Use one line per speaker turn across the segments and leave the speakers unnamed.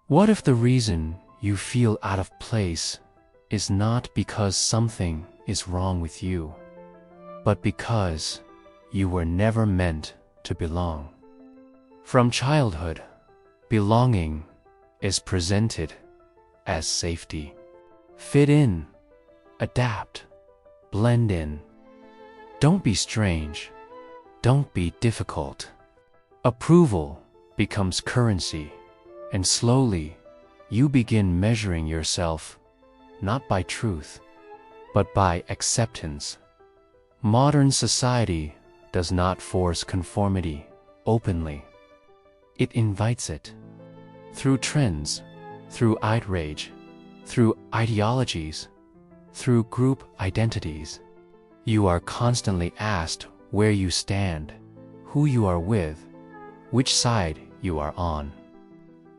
What if the reason you feel out of place is not because something is wrong with you, but because you were never meant to belong? From childhood, belonging is presented as safety. Fit in, adapt, blend in. Don't be strange. Don't be difficult. Approval becomes currency, and slowly you begin measuring yourself not by truth, but by acceptance. Modern society does not force conformity openly. It invites it. Through trends, through outrage, through ideologies, through group identities, you are constantly asked where you stand, who you are with, which side you are on.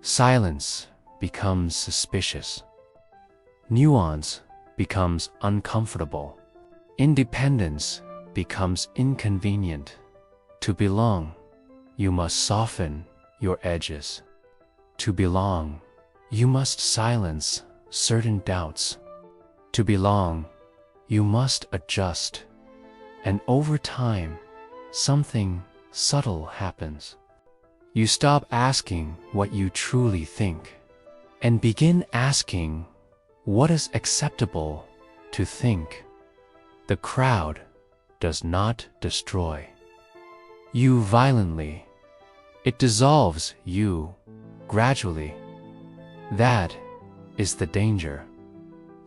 Silence becomes suspicious. Nuance becomes uncomfortable. Independence becomes inconvenient. To belong, you must soften your edges. To belong, you must silence certain doubts. To belong, you must adjust. And over time, something subtle happens. You stop asking what you truly think and begin asking what is acceptable to think. The crowd does not destroy you violently. It dissolves you gradually. That is the danger.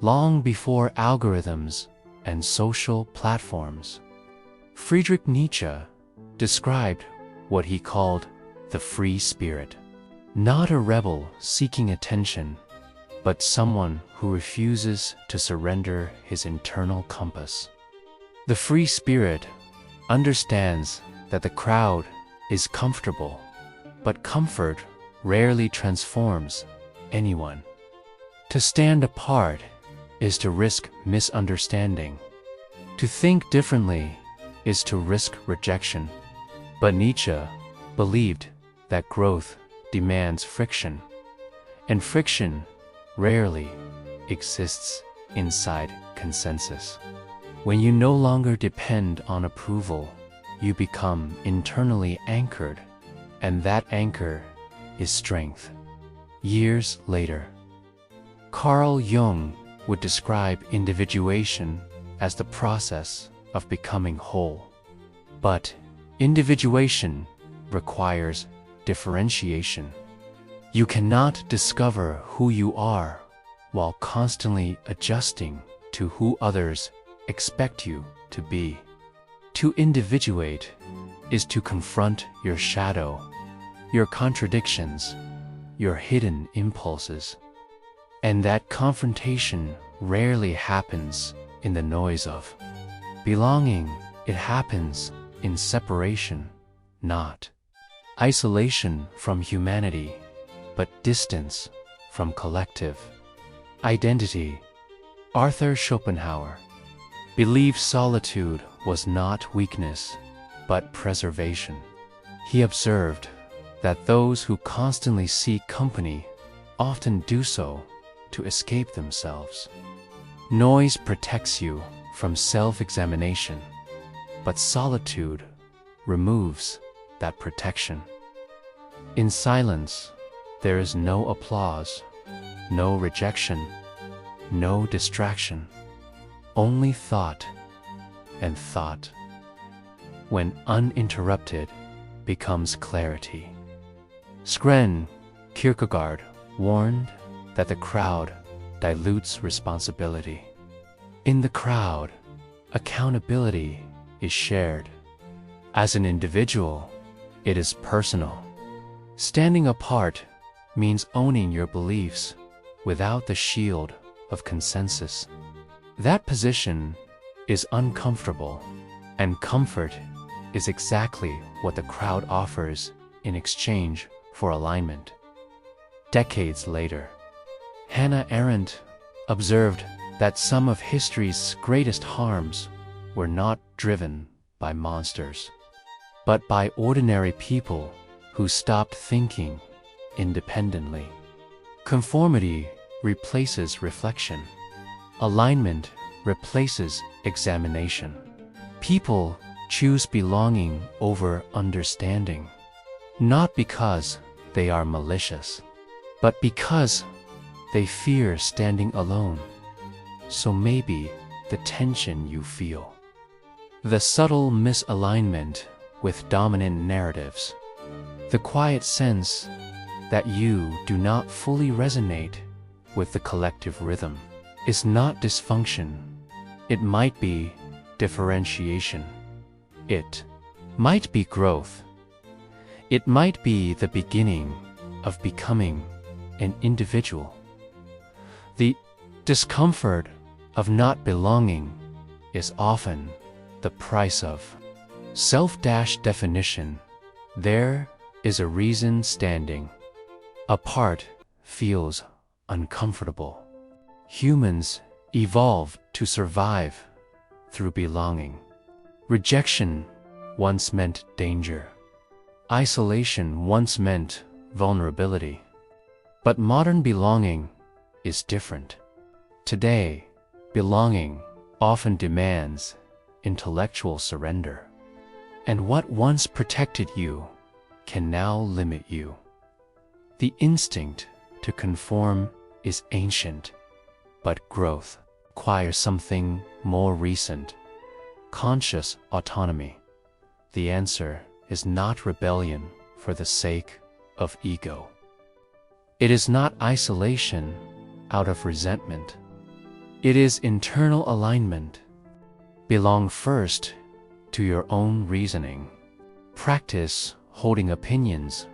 Long before algorithms and social platforms, Friedrich Nietzsche described what he called the free spirit. Not a rebel seeking attention, but someone who refuses to surrender his internal compass. The free spirit understands that the crowd is comfortable, but comfort rarely transforms anyone. To stand apart is to risk misunderstanding. To think differently is to risk rejection. But Nietzsche believed that growth demands friction, and friction rarely exists inside consensus. When you no longer depend on approval, you become internally anchored, and that anchor is strength. Years later, Carl Jung would describe individuation as the process of becoming whole. But individuation requires differentiation. You cannot discover who you are while constantly adjusting to who others expect you to be. To individuate is to confront your shadow, your contradictions, your hidden impulses. And that confrontation rarely happens in the noise of belonging. It happens in separation, not isolation from humanity, but distance from collective identity. Arthur Schopenhauer believed solitude was not weakness, but preservation. He observed that those who constantly seek company often do so to escape themselves. Noise protects you from self-examination, but solitude removes that protection. In silence, there is no applause, no rejection, no distraction, only thought, and thought, when uninterrupted, becomes clarity. Søren Kierkegaard warned that the crowd dilutes responsibility. In the crowd, accountability is shared. As an individual, it is personal. Standing apart means owning your beliefs without the shield of consensus. That position is uncomfortable, and comfort is exactly what the crowd offers in exchange for alignment. Decades later, Hannah Arendt observed that some of history's greatest harms were not driven by monsters, but by ordinary people who stopped thinking independently. Conformity replaces reflection. Alignment replaces examination. People choose belonging over understanding, not because they are malicious, but because they fear standing alone. So maybe the tension you feel, the subtle misalignment with dominant narratives, the quiet sense that you do not fully resonate with the collective rhythm, is not dysfunction. It might be differentiation. It might be growth. It might be the beginning of becoming an individual. The discomfort of not belonging is often the price of self-definition. There is a reason standing apart feels uncomfortable. Humans evolved to survive through belonging. Rejection once meant danger. Isolation once meant vulnerability. But modern belonging is different. Today, belonging often demands intellectual surrender. And what once protected you can now limit you. The instinct to conform is ancient, but growth requires something more recent: conscious autonomy. The answer is not rebellion for the sake of ego. It is not isolation out of resentment. It is internal alignment. Belong first to your own reasoning. Practice holding opinions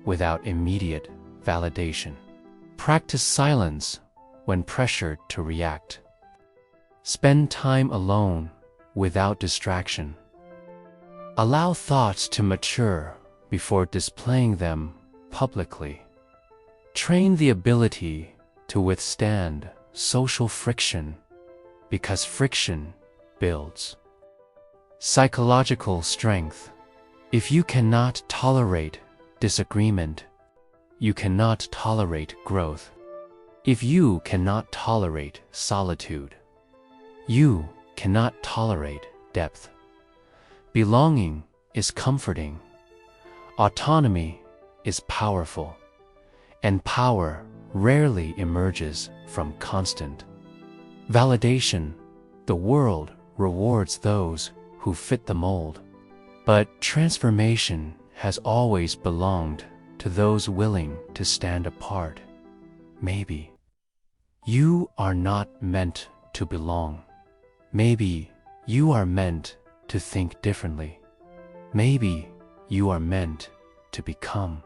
without immediate validation. Practice silence when pressured to react. Spend time alone without distraction. Allow thoughts to mature before displaying them publicly. Train the ability to withstand social friction, because friction builds psychological strength. If you cannot tolerate disagreement, you cannot tolerate growth. If you cannot tolerate solitude, you cannot tolerate depth. Belonging is comforting. Autonomy is powerful. And power rarely emerges from constant validation. The world rewards those who fit the mold. But transformation has always belonged to those willing to stand apart. Maybe you are not meant to belong. Maybe you are meant to think differently. Maybe you are meant to become.